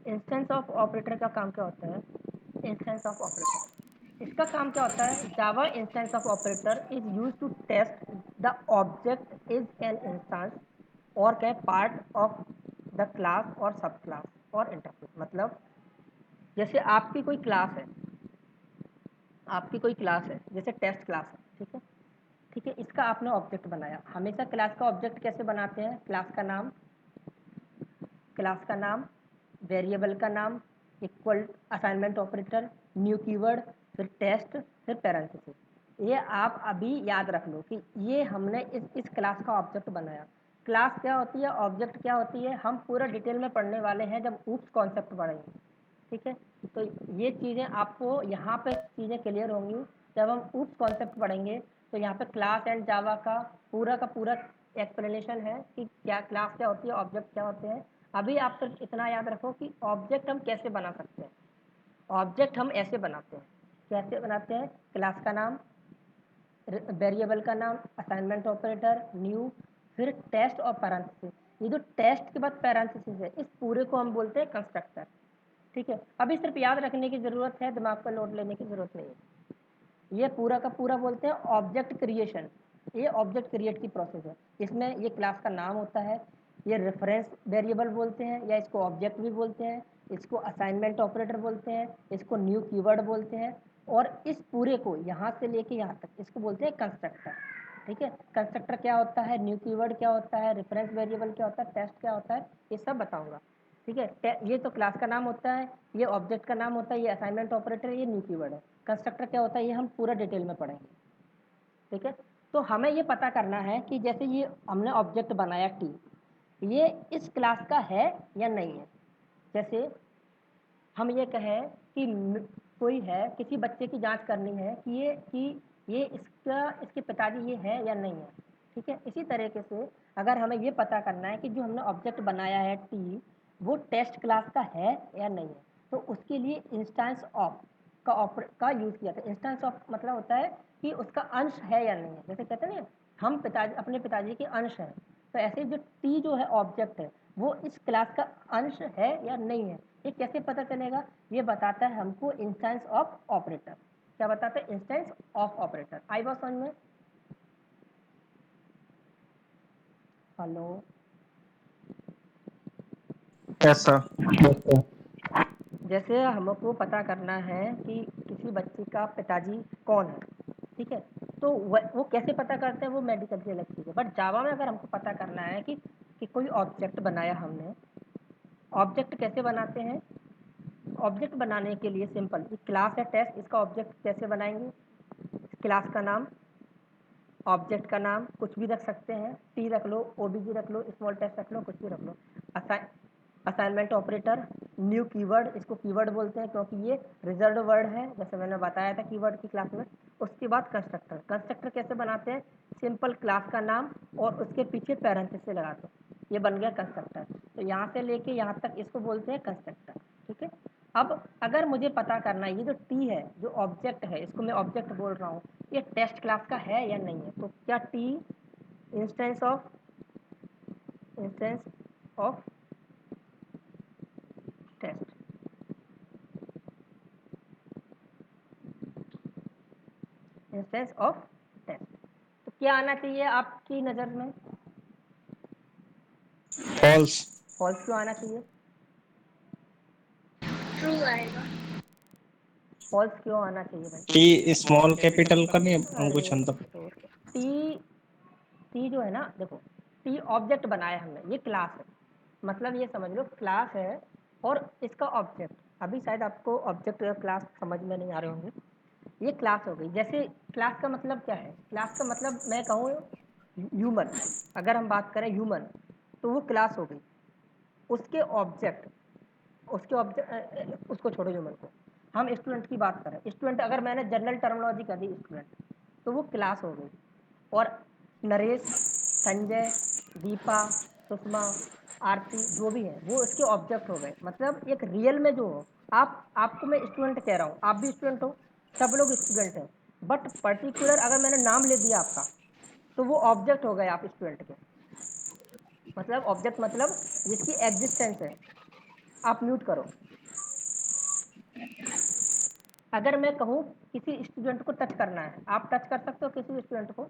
Instance of operator का काम क्या होता है? इंस्टेंस ऑफ ऑपरेटर, इसका काम क्या होता है? Java instance of operator is use to test the object is an instance और क्या पार्ट ऑफ द क्लास और सब क्लास और इंटरफेस। मतलब जैसे आपकी कोई क्लास है, जैसे टेस्ट क्लास है, ठीक है, ठीक है, इसका आपने ऑब्जेक्ट बनाया। हमेशा क्लास का ऑब्जेक्ट कैसे बनाते हैं? क्लास का नाम, वेरिएबल का नाम, equal assignment operator, new keyword, फिर टेस्ट, फिर पैरेंथेसिस। ये आप अभी याद रख लो कि ये हमने इस क्लास का ऑब्जेक्ट बनाया। क्लास क्या होती है, ऑब्जेक्ट क्या होती है, हम पूरा डिटेल में पढ़ने वाले हैं जब ऊप्स कॉन्सेप्ट पढ़ेंगे, ठीक है। तो ये चीज़ें आपको यहाँ पे चीज़ें क्लियर होंगी जब हम ऊप्स कॉन्सेप्ट पढ़ेंगे। तो यहाँ पे क्लास एंड जावा का पूरा एक्सप्लेनेशन है कि क्या क्लास क्या होती है, ऑब्जेक्ट क्या होते हैं। अभी आप तो इतना याद रखो कि ऑब्जेक्ट हम कैसे बना सकते हैं। ऑब्जेक्ट हम ऐसे बनाते हैं, कैसे बनाते हैं? क्लास का नाम, वेरिएबल का नाम, असाइनमेंट ऑपरेटर, न्यू, फिर टेस्ट और पैरेंथेसिस। ये जो टेस्ट के बाद पैरेंथेसिस है, इस पूरे को हम बोलते हैं कंस्ट्रक्टर, ठीक है। अभी सिर्फ याद रखने की ज़रूरत है, दिमाग पर लोड लेने की ज़रूरत नहीं है। ये पूरा का पूरा बोलते हैं ऑब्जेक्ट क्रिएशन। ये ऑब्जेक्ट क्रिएट की प्रोसेस है। इसमें ये क्लास का नाम होता है, ये रेफरेंस वेरिएबल बोलते हैं या इसको ऑब्जेक्ट भी बोलते हैं, इसको असाइनमेंट ऑपरेटर बोलते हैं, इसको न्यू कीवर्ड बोलते हैं, और इस पूरे को यहाँ से लेके यहाँ तक इसको बोलते हैं कंस्ट्रक्टर, ठीक है। कंस्ट्रक्टर क्या होता है, न्यू कीवर्ड क्या होता है, रेफरेंस वेरिएबल क्या होता है, टेस्ट क्या होता है, ये सब बताऊंगा, ठीक है। ये तो क्लास का नाम होता है, ये ऑब्जेक्ट का नाम होता है, ये असाइनमेंट ऑपरेटर, ये न्यू कीवर्ड है। कंस्ट्रक्टर क्या होता है, ये हम पूरा डिटेल में पढ़ेंगे, ठीक है। तो हमें ये पता करना है कि जैसे ये हमने ऑब्जेक्ट बनाया टी, ये इस क्लास का है या नहीं है। जैसे हम ये कहें कि कोई है, किसी बच्चे की जांच करनी है कि ये इसके पिताजी ये है या नहीं है, ठीक है। इसी तरीके से अगर हमें ये पता करना है कि जो हमने ऑब्जेक्ट बनाया है टी, वो टेस्ट क्लास का है या नहीं है, तो उसके लिए इंस्टेंस ऑफ का यूज़ किया था। इंस्टेंस ऑफ मतलब होता है कि उसका अंश है या नहीं है। जैसे कहते हैं ना, हम अपने पिताजी के अंश हैं, तो ऐसे जो टी जो है ऑब्जेक्ट है, वो इस क्लास का अंश है या नहीं है। ये कैसे पता चलेगा? ये बताता है हमको इंस्टेंस ऑफ ऑपरेटर। क्या बताता है? Instance of operator. आई बात समझ में? हेलो, ऐसा जैसे हमको पता करना है कि किसी बच्चे का पिताजी कौन है, ठीक है, तो वो कैसे पता करते हैं, वो मेडिकल की अलग चीज़ है। बट जावा में अगर हमको पता करना है कि कोई ऑब्जेक्ट बनाया हमने, ऑब्जेक्ट कैसे बनाते हैं? ऑब्जेक्ट बनाने के लिए सिंपल, ये क्लास है टेस्ट, इसका ऑब्जेक्ट कैसे बनाएंगे? क्लास का नाम, ऑब्जेक्ट का नाम कुछ भी रख सकते हैं, टी रख लो, ओबीजी रख लो, स्मॉल टेस्ट रख लो, कुछ भी रख लो। असाइनमेंट ऑपरेटर, न्यू कीवर्ड, इसको कीवर्ड बोलते हैं क्योंकि ये रिजर्व्ड वर्ड है, जैसे मैंने बताया था कीवर्ड की क्लास में। उसके बाद कंस्ट्रक्टर। कंस्ट्रक्टर कैसे बनाते हैं? सिंपल क्लास का नाम और उसके पीछे पैरेंथेसिस लगाते हैं, ये बन गया कंस्ट्रक्टर। तो यहाँ से लेके यहाँ तक इसको बोलते हैं कंस्ट्रक्टर, ठीक है। अब अगर मुझे पता करना है ये जो टी है, जो ऑब्जेक्ट है, इसको मैं ऑब्जेक्ट बोल रहा हूँ, ये टेस्ट क्लास का है या नहीं है, तो क्या टी instance of test, instance of test. तो क्या आना चाहिए आपकी नज़र में? फॉल्स। फॉल्स क्यों आना चाहिए? ट्रू आएगा। फॉल्स क्यों आना चाहिए भाई? कि स्मॉल कैपिटल का नहीं अरे कुछ मतलब। टी, टी जो है ना, देखो, टी ऑब्जेक्ट बनाया हमने, ये क्लास है, मतलब ये समझ लो क्लास है और इसका ऑब्जेक्ट। अभी शायद आपको ऑब्जेक्ट और क्लास समझ में नहीं आ रहे होंगे। ये क्लास हो गई। जैसे क्लास का मतलब क्या है? क्लास का मतलब मैं कहूँ ह्यूमन, अगर हम बात करें ह्यूमन, तो वो क्लास हो गई। उसके ऑब्जेक्ट, उसको छोड़ो ह्यूमन को, हम स्टूडेंट की बात करें। स्टूडेंट अगर मैंने जनरल टर्मिनोलॉजी कर दी स्टूडेंट, तो वो क्लास हो गई। और नरेश, संजय, दीपा, सुषमा, आरती, जो भी है वो उसके ऑब्जेक्ट हो गए। मतलब एक रियल में जो हो, आपको मैं स्टूडेंट कह रहा हूँ, आप भी स्टूडेंट हो, सब लोग स्टूडेंट हैं, बट पर्टिकुलर अगर मैंने नाम ले दिया आपका, तो वो ऑब्जेक्ट हो गए आप स्टूडेंट के। मतलब ऑब्जेक्ट मतलब जिसकी एग्जिस्टेंस है। आप म्यूट करो। अगर मैं कहूँ किसी स्टूडेंट को टच करना है, आप टच कर सकते हो किसी स्टूडेंट को,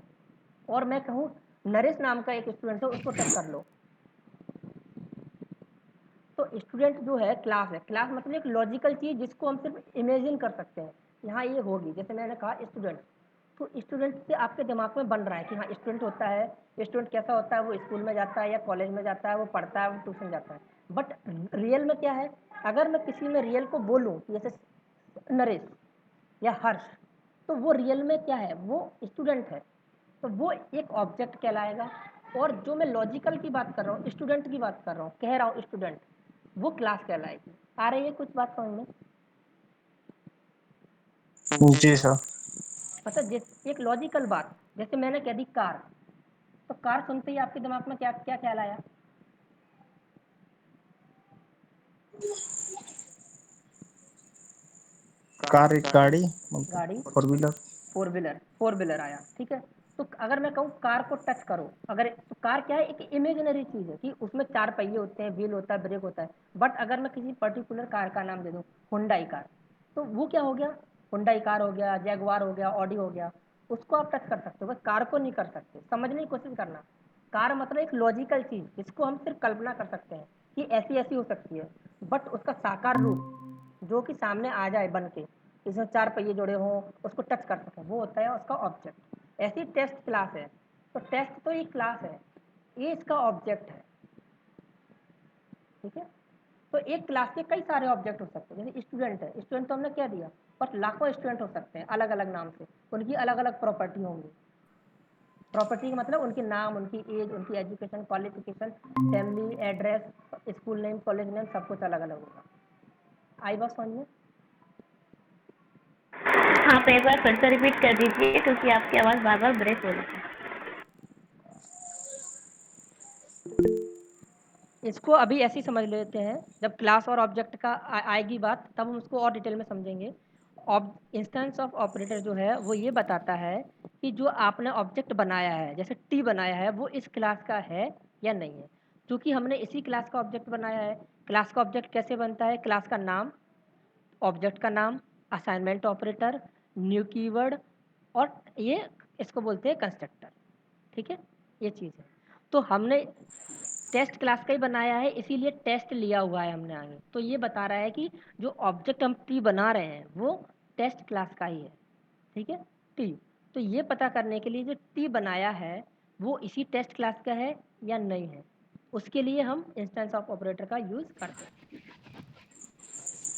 और मैं कहूँ नरेश नाम का एक स्टूडेंट है उसको टच कर लो, तो स्टूडेंट जो है क्लास मतलब एक लॉजिकल चीज़ जिसको हम सिर्फ इमेजिन कर सकते हैं, यहाँ ये होगी। जैसे मैंने कहा स्टूडेंट, तो स्टूडेंट से आपके दिमाग में बन रहा है कि हाँ स्टूडेंट होता है, स्टूडेंट कैसा होता है, वो स्कूल में जाता है या कॉलेज में जाता है, वो पढ़ता है, वो ट्यूशन जाता है। बट रियल में क्या है, अगर मैं किसी में रियल को बोलूँ जैसे नरेश या हर्ष, तो वो रियल में क्या है, वो स्टूडेंट है, तो वो एक ऑब्जेक्ट कहलाएगा। और जो मैं लॉजिकल की बात कर रहा हूँ, स्टूडेंट की बात कर रहा हूँ, कह रहा हूँ स्टूडेंट, वो क्लास कहलाएगी। आ रही है कुछ बात समझ में? जी सर। मतलब एक लॉजिकल बात, जैसे मैंने कह दी कार, तो कार सुनते ही आपके दिमाग में क्या क्या ख्याल आया? कार एक गाड़ी, गाड़ी, फोर व्हीलर। फोर व्हीलर आया, ठीक है। तो अगर मैं कहूँ कार को टच करो, अगर तो कार क्या है, एक इमेजिनरी चीज़ है कि उसमें 4 पहिए होते हैं, व्हील होता है, ब्रेक होता है। बट अगर मैं किसी पर्टिकुलर कार का नाम दे दूँ, हुंडई कार, तो वो क्या हो गया, हुंडई कार हो गया, जैगवार हो गया, ऑडी हो गया, उसको आप टच कर सकते हो, बस कार को नहीं कर सकते। समझने की कोशिश करना, कार मतलब एक लॉजिकल चीज़ जिसको हम सिर्फ कल्पना कर सकते हैं कि ऐसी ऐसी हो सकती है, बट उसका साकार रूप जो कि सामने आ जाए बन के, इसमें 4 पहिए जुड़े हों, उसको टच कर सकें, वो होता है उसका ऑब्जेक्ट। ऐसी टेस्ट क्लास है, तो टेस्ट तो एक क्लास है, ये इसका ऑब्जेक्ट है, ठीक है। तो एक क्लास के कई सारे ऑब्जेक्ट हो सकते हैं। जैसे स्टूडेंट है, स्टूडेंट तो हमने क्या दिया, पर लाखों स्टूडेंट हो सकते हैं अलग अलग नाम से, उनकी अलग अलग प्रॉपर्टी होंगी। प्रॉपर्टी का मतलब उनके नाम, उनकी एज, उनकी education qualification, family address, school name, college name, सब कुछ अलग अलग होगा। आई बात समझ में? आप एक बार फिर से रिपीट कर दीजिए क्योंकि आपकी आवाज़ बार बार ब्रेक हो रही है। इसको अभी ऐसे ही समझ लेते हैं, जब क्लास और ऑब्जेक्ट का आएगी बात तब हम उसको और डिटेल में समझेंगे। इंस्टेंस ऑफ ऑपरेटर जो है वो ये बताता है कि जो आपने ऑब्जेक्ट बनाया है, जैसे टी बनाया है, वो इस क्लास का है या नहीं है। क्योंकि हमने इसी क्लास का ऑब्जेक्ट बनाया है। क्लास का ऑब्जेक्ट कैसे बनता है, क्लास का नाम, ऑब्जेक्ट का नाम, असाइनमेंट ऑपरेटर, न्यू कीवर्ड, और ये इसको बोलते हैं कंस्ट्रक्टर, ठीक है। ये चीज़ है, तो हमने टेस्ट क्लास का ही बनाया है, इसीलिए टेस्ट लिया हुआ है हमने आगे। तो ये बता रहा है कि जो ऑब्जेक्ट हम टी बना रहे हैं वो टेस्ट क्लास का ही है, ठीक है, टी। तो ये पता करने के लिए जो टी बनाया है वो इसी टेस्ट क्लास का है या नहीं है, उसके लिए हम इंस्टेंस ऑफ ऑपरेटर का यूज़ करते हैं,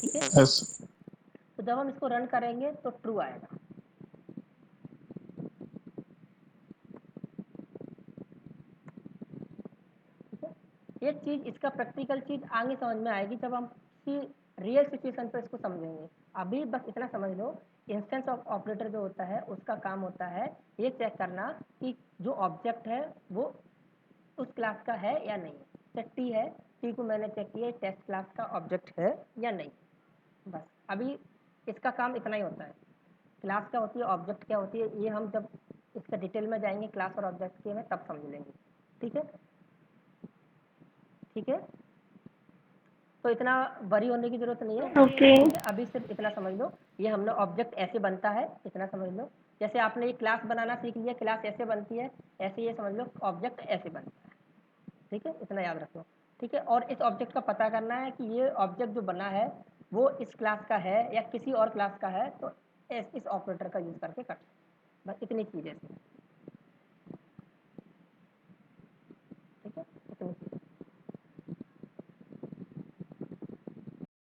ठीक है। यस। तो जब हम इसको रन करेंगे तो ट्रू आएगा, ठीक है। एक चीज़, इसका प्रैक्टिकल चीज़ आगे समझ में आएगी जब हम किसी रियल सिचुएशन पर इसको समझेंगे। अभी बस इतना समझ लो, इंस्टेंस ऑफ ऑपरेटर जो होता है उसका काम होता है ये चेक करना कि जो ऑब्जेक्ट है वो उस क्लास का है या नहीं। जैसे टी है, टी को मैंने चेक किया टेस्ट क्लास का ऑब्जेक्ट है या नहीं। बस अभी इसका काम इतना ही होता है। क्लास क्या होती है, ऑब्जेक्ट क्या होती है, ये हम जब इसका डिटेल में जाएंगे क्लास और ऑब्जेक्ट के में तब समझ लेंगे, ठीक है, ठीक है। तो इतना वरी होने की जरूरत नहीं है, ओके। ठीक है। अभी सिर्फ इतना समझ लो, ये हमने ऑब्जेक्ट ऐसे बनता है, इतना समझ लो। जैसे आपने ये क्लास बनाना सीख लिया, क्लास ऐसे बनती है, ऐसे ये समझ लो ऑब्जेक्ट ऐसे बनता है, ठीक है, इतना याद रखो, ठीक है। और इस ऑब्जेक्ट का पता करना है कि ये ऑब्जेक्ट जो बना है वो इस क्लास का है या किसी और क्लास का है, तो इस ऑपरेटर का यूज़ करके कर, बस इतनी चीज़ है।